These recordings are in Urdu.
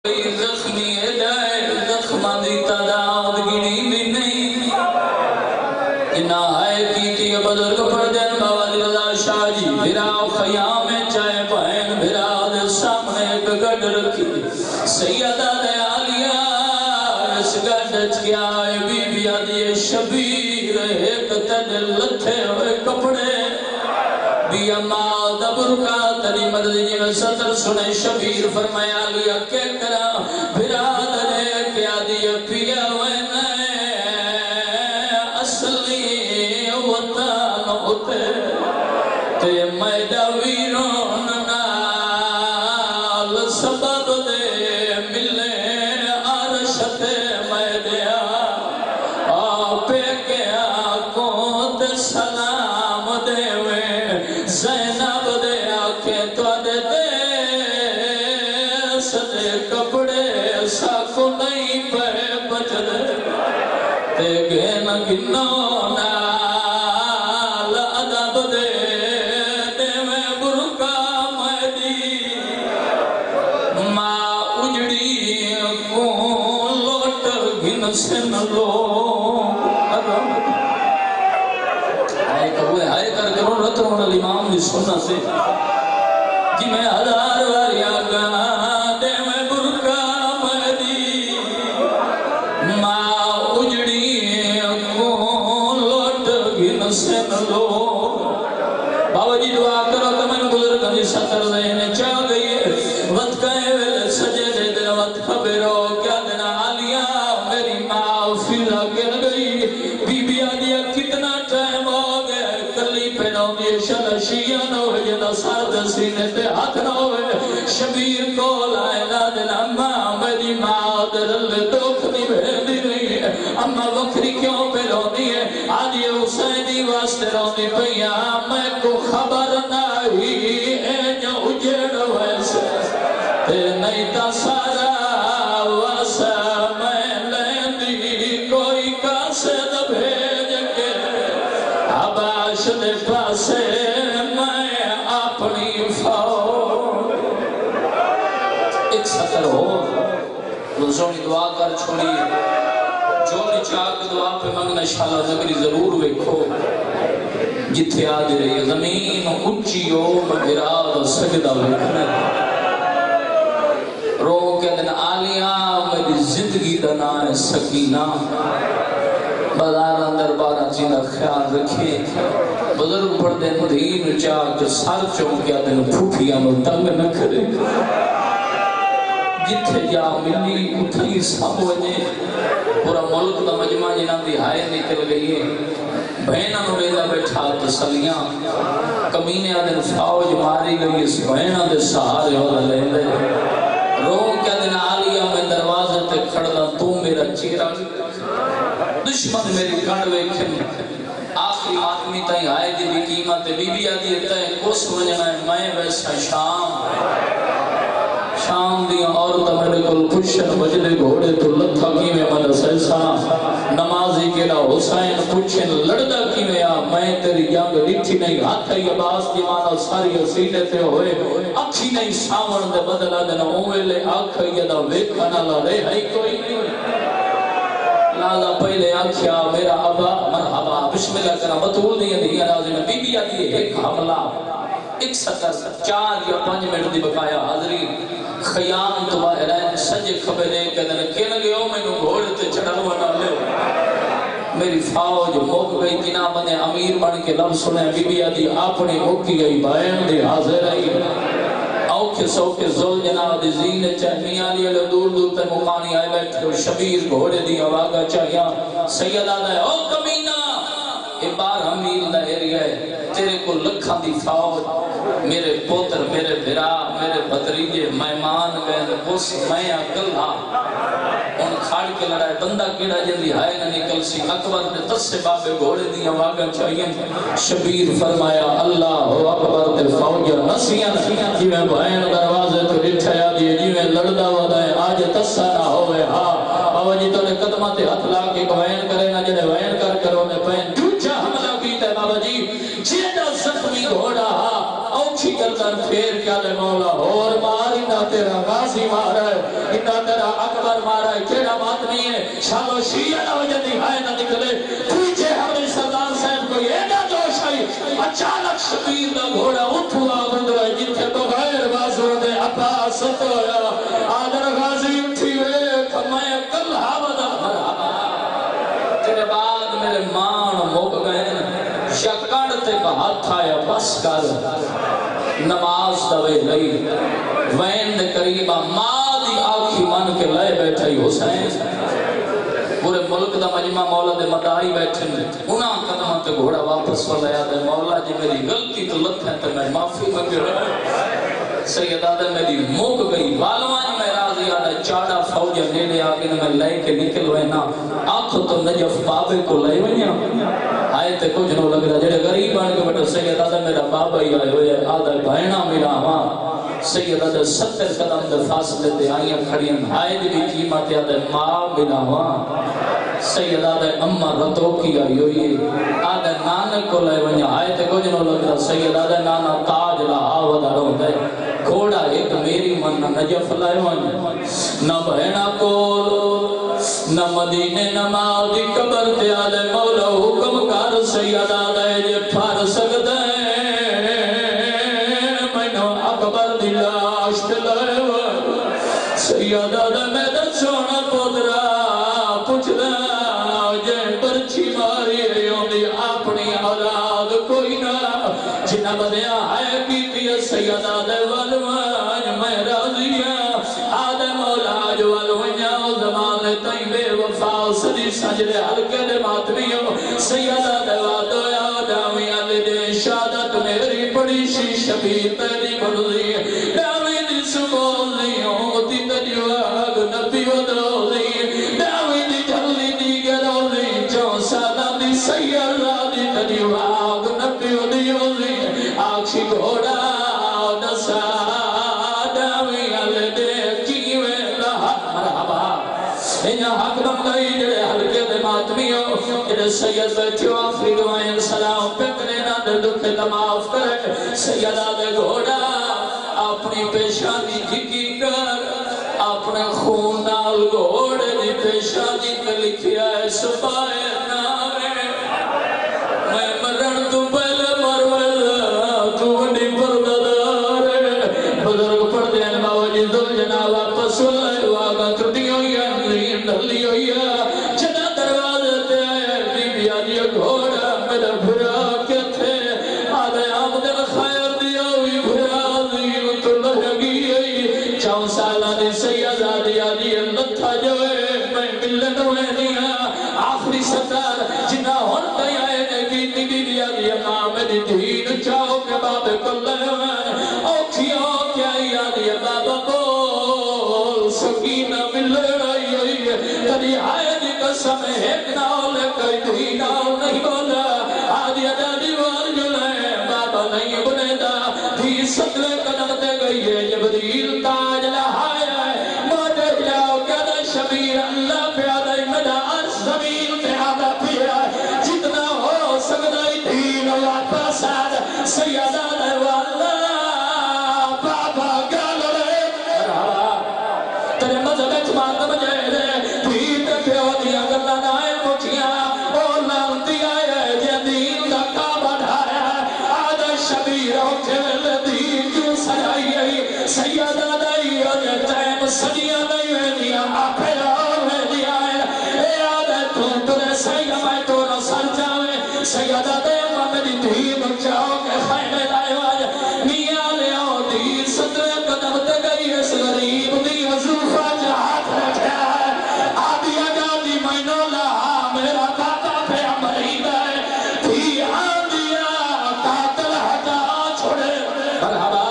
زخمی دائے زخمان دی تعداد گنی بھی نہیں جنا ہے کی بزرگ پڑھ دین بابا دی رضا شاہ جی بھرا خیام چاہے بہن بھرا دے سامنے ایک گڑ رکھی سیدہ دے آلیا اس گڑ کیا ہے بی بی آدھی شبیر ایک تن لتھے ہوئے کپڑے بی اما دبر کا تری مرضی جی میں سطر سنے شبیر فرمایا لیا کہ کرا برادرے کیا دیا پیا وینے اصلی وطن ہوتے تے میدہ ویرون نال سبب دے ملے عرشت میدیا آپے کیا کونت سلام دے زینب دے آکھے تو دے دے سدے کپڑے ساکو نہیں پہ بچد تے گھن گنو نال ادب دے دے میں برکا میدی ماں اجڑی کون لوٹ گھن سن لو آئے کر کروں رترون الامام بھی سننا سے جی میں ہزار واری آگا دے میں برکا مدی ماں اجڑی کون لوٹ گھن سن لو بابا جی دعا کرو تو میں گزر کنی سطر دینے چاہ گئی وقت کہے ویلے سجے دے دے وقت خبرو کیا دینا آلیا میری ماں فیلہ گر گئی بی بی آدیا کتنا ٹائم ہو گئے کلی پہنوں دی شلشیہ نہ ہوئے جنا سارد سینے تے ہاتھ نہ ہوئے شبیر کو لائے نہ دینا ماں میری ماں درل دوکھ نہیں بھیدی رہی ہے اما وکری کیوں پہنوں دی ہے آدھی حسینی واسطے رونی پہیا میں کو خبر نہیں ہے جو اجڑ ویسے تے نہیں تا سارا واسا میں لیندی کوئی کاسد بھیج کے عباس دے پاسے میں اپنی فوج ایک سطر ہو روزونی دعا کر چھوڑی جو نچاک دعا پہ منگنا شالا زکری ضرور ویکھو جتھے آج رہی زمین اچھی ہو مگراد سجدہ ویکھنے رو کے دن آلیا میری زندگی دنا ہے سکینہ بازار اندر بارہ چیزہ خیال رکھے بزرگ پڑھ دے مدین چاک سار چونکیا دن پھوٹیا میں تنگ نہ کرے جتھے جا ملی اتھائی سب وجے پورا ملک دا مجمع جنہاں دی ہائے نکل گئی ہے بہنہ نوریدہ بیٹھا تسلیاں کمینے آدھن فاوج ماری گئی اس بہنہ دے سہارے ہو لے لے رو کیا دن آلیا میں دروازے تے کھڑا تو میرا چیرہ دشمن میری کڑوے کھن آخری آدمی تائیں آئے دی بھی قیمت بی بی آدھی تائیں کس وجنہ ہے میں ویسا شام دیا عورتہ میرے کل پشن بجلے گھوڑے تو لتھا کی میں من سیسا نمازی کے لا حسین پچھن لڑدہ کی میں میں تیری جانگ ڈٹھی نہیں ہاتھ ہے عباس دیوانا ساری حسینے تے ہوئے اکھی نہیں ساون دے بدلا دینا اویلے آکھ یدا ویکھانا لا رے ہے کوئی نہیں لازا پہلے آکھیا میرا ابا مرحبا بسم اللہ کرا بطول دیا دیا نازی میں بی بی آتی ہے ایک حملہ ایک سطر 4 یا 5 منٹ دی بقایا حضری خیام تو باہرین سجے خبرے کہنے کہنے لگے میں نو گھوڑے تے چڑھنوا نہ لے میری فوج موک گئی کنا بنے امیر بن کے لفظ سنے بی بی آتی اپنی موکی گئی بائن دے حاضر آئی اوکے سوکے زول جناب دی زین چہمیاں لیے لے دور دور تے مقانی آئے بیٹھے شبیر گھوڑے دی آواگا چاہیاں سید آدھا ہے او کمینہ یہ 12 میل دا ایریا ہے تیرے کو لکھاں دی فوج میرے پوتر میرے بھرا میرے بھتریجے مہمان گئے بس میں اکل ہاں ان کھاڑ کے لڑائے بندہ کیڑا جلدی ہائے نہ نکل سی اکبر نے 10 سے بابے گھوڑے دیا واگا چاہیے شبیر فرمایا اللہ اکبر دے فوجہ نسیاں جی میں بہن دروازے تو اٹھایا دیئے جی میں لڑدا ودائے آج تسا نہ ہوئے ہاں بابا جی تو نے قدمہ تے ہتھ لا کے وین کرے نہ جنہیں وین کر کرو نے پہن جھوچا حملہ کیتا ہے بابا جی جیدہ زخمی گھوڑا اوچھی گردن پھیر کیا لے مولا اور ماری نہ تیرا غازی مارا ہے اتنا تیرا اکبر مارا ہے کیڑا بات نہیں ہے شالو شیعہ نہ وجہ دکھائے نہ نکلے پیچھے ہمیں سردار صاحب کو یہ نہ جوش آئی اچانک شبیر دا گھوڑا اٹھوا بندو ہے جتھے بغیر بازو دے عباس ستویا آدر غازی اٹھی ویک میں کل حاوضہ مرحبا تیرے بعد میرے مان موک گئے شکڑ تے بہت آیا بس کر نماز دوے لئی وین دے قریبا ماں دی آنکھی من کے لئے بیٹھے حسین پورے ملک دا مجمع مولا دے مدائی بیٹھے انہاں قدمہ تے گھوڑا واپس والیا دے مولا جی میری غلطی تو لکھ ہے تو میں معافی مانگ رہا سیدہ دے میری موک گئی بالوان میں راضی آدھا چاڑا فوجہ نیڑے آگے میں لے کے نکل وینا آنکھ تو نجف بابے کو لے وینا آئے تے کچھ نو لگ رہا جڑے غریب آنے کے بٹا سیدہ دے میرا بابا ہی آئے ہوئے آدھا بہنہ میرا ہاں سیدہ دے 70 قدم دے فاصلے دے آئیاں کھڑیاں ہائے دی قیمت آدھے ماں میرا ہاں سیدہ دے اممہ رتو کی آئی ہوئی آدھے نانے کو لے ونیا آئے تے کچھ نو لگ رہا سیدہ دے نانا تاج لا آوہ داروں دے گھوڑا ایک میری من نجف لائے ونیا نہ بہنہ کول نہ مدینے نہ مادی قبر تے آدھے مولا حکم کر سیدہ دے جے پھر سکتے مینو اکبر دلاش دلائے ونیا سیدہ دے میں دے سونا پودرا پوچھ دا جے پرچی ماری ہوندی اپنی اولاد کوئی نہ جنہ بدیا ہے کیتی سیدہ دے والوان میں راضیاں آدھے مولا جو والوانیاں زمان تائیں بے وفا صدی سجدے حلقے دے ماتمیوں سیدہ دے وادویا داوی علی دے شادت میری پڑی شی شبیر تیری بڑھزی داوی دی سکولی ہوتی تجواگ نبی و دوزی داوی دی جھلی دی گروزی چون سادہ دی سیدہ دی تجواگ نبی و دیوزی آکشی گھوڑا دسا داوی علی دے کیوے لہا مرحبا انہا حق بمگئی جڑے حلقے دے ماتمیوں جڑے سید بیٹھو آخری دعائیں سلام پکنے نہ دے دکھے تماف کرے سیدہ دے گھوڑا اپنی پیشانی جھکی کر اپنے خون نال گھوڑے دی پیشانی تے لکھیا ہے سپائے نامے میں مرن تو پہلے مروز تو بڑی پرددار بزرگ پڑھ دین باوجی دو جنا واپس ہوئے واگا ترٹی ہوئی ہے اندرین ڈھلی ہوئی ہے جنا دروازے تے آئے بی بی آجی گھوڑا میرا بھرا کے تھے آدھے آمدن خیر دیا ہوئی بھرا دی تو لگی ہے چاؤں سالہ دی سیدہ دیا دی اللہ تھا جو ہے میں ملن ہوئے دیا آخری ستار جنا ہون گئی آئے نگی نگی دیا دی امام دی دین چاہو کے باب کل ہوئے اوکھیوں کیا یادی بابا بول سکینہ ملن آئی ہوئی ہے کدی آئے دی قسم ایک ناولے کوئی دھی ناول نہیں بولا آدھی اجادی وار جلے بابا نہیں بنے دا دھی ستلے قدم دے گئی ہے جبریل تاج لہایا ہے موٹے جاؤ کہتا شبیر اللہ پیادہ مدہ عرص زمین پیادہ پیا جتنا ہو سکتا دین واپس آدھا سیدہ دے والا بابا گال رہے مرحبا تیرے مذہب اچمات مجھے دے دین تے پیو دیا گلہ نائے مجھیاں اور لانتی آئے جے دین دا کعبہ ڈھایا آدھا شبیر ہوتے ویلے دین کیوں سجائی ہے سیدہ دائی آدھے ٹائم سجیاں نہیں ویدیا آپے اور ویدیا ہے اے آدھے تورے سیدہ میں تو نہ سر جاوے سیدہ دے میری دین چاہو کہ خیمے دائے واجہ میاں لے آؤ دین سترے قدم تے گئی اس غریب دی وظوفہ جہات رکھا ہے آدھی اجادی مینو لہا میرا بابا پہ امرید ہے تھی آدھیا قاتل ہٹا چھوڑے مرحبا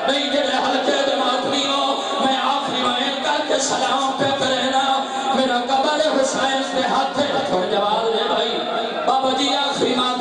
نہیں جڑے حلقے دے ماتمیوں میں آخری وائن کر کے سلام پہ کرنا میرا قبر حسین دے ہاتھ تھوڑے جواب دے بھائی بابا جی آخری مات